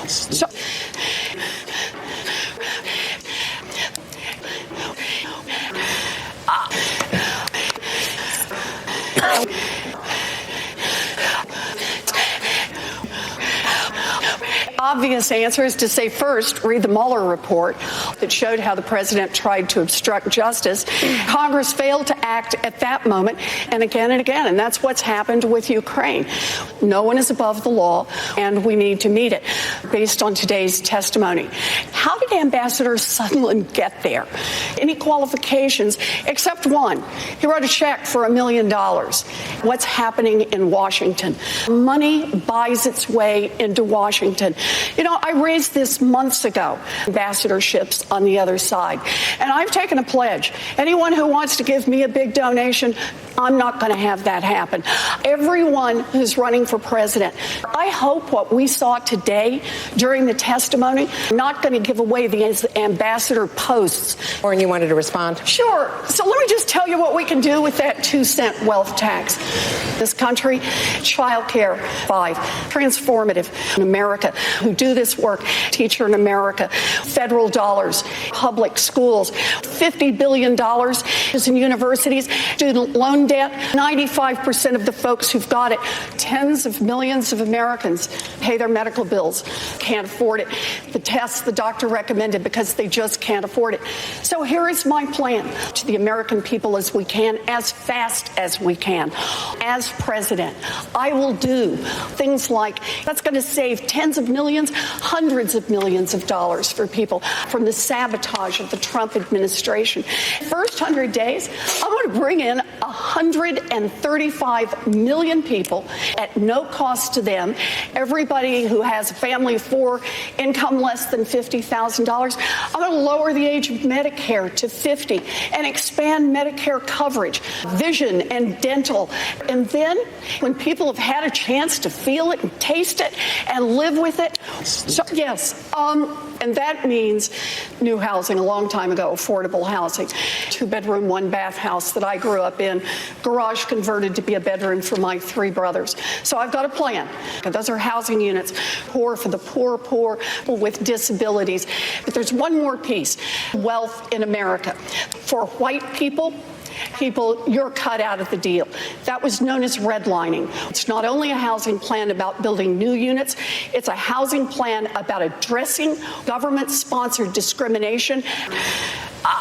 So, obvious answer is to say, first, read the Mueller report that showed how the president tried to obstruct justice. Congress failed to act at that moment and again, and that's what's happened with Ukraine. No one is above the law, and we need to meet it based on today's testimony. How did Ambassador Sondland get there? Any qualifications except one. He wrote a check for $1 million. What's happening in Washington? Money buys its way into Washington. You know, I raised this months ago, ambassadorships on the other side. And I've taken a pledge. Anyone who wants to give me a big donation, I'm not going to have that happen. Everyone who's running for president, I hope what we saw today during the testimony, not going to give away the ambassador posts. Warren, you wanted to respond? Sure. So let me just tell you what we can do with that 2-cent wealth tax. This country, child care, 5, transformative in America, who do this work, Teacher in America, federal dollars, public schools, $50 billion is in universities, student loan debt, 95% of the folks who've got it, tens of millions of Americans pay their medical bills, can't afford it. The tests the doctor recommended because they just can't afford it. So here is my plan to the American people as we can, as fast as we can. As president, I will do things like that's going to save tens of millions, hundreds of millions of dollars for people from the sabotage of the Trump administration. First 100 days, I'm going to bring in 135 million people at no cost to them. Everybody who has a family of 4, income less than $50,000. I'm going to lower the age of Medicare to 50 and expand Medicare coverage, vision and dental. And then when people have had a chance to feel it and taste it and live with it, so yes, and that means new housing. A long time ago, affordable housing, 2-bedroom, 1-bath house that I grew up in, garage converted to be a bedroom for my 3 brothers. So I've got a plan. Those are housing units, poor for the poor, people with disabilities. But there's one more piece, wealth in America. For white people, you're cut out of the deal. That was known as redlining. It's not only a housing plan about building new units, it's a housing plan about addressing government-sponsored discrimination.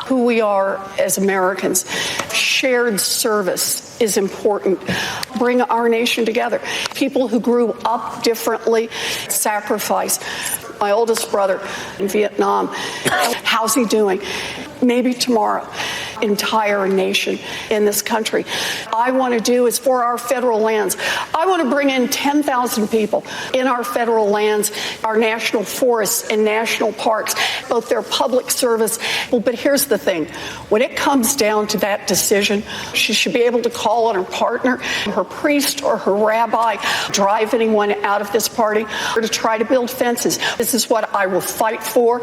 Who we are as Americans. Shared service is important. Bring our nation together. People who grew up differently, sacrifice. My oldest brother in Vietnam, how's he doing? Maybe tomorrow, entire nation in this country. I want to do is for our federal lands. I want to bring in 10,000 people in our federal lands, our national forests and national parks, both their public service. But here's the thing. When it comes down to that decision, she should be able to call on her partner, her priest or her rabbi, drive anyone out of this party, or to try to build fences. This is what I will fight for.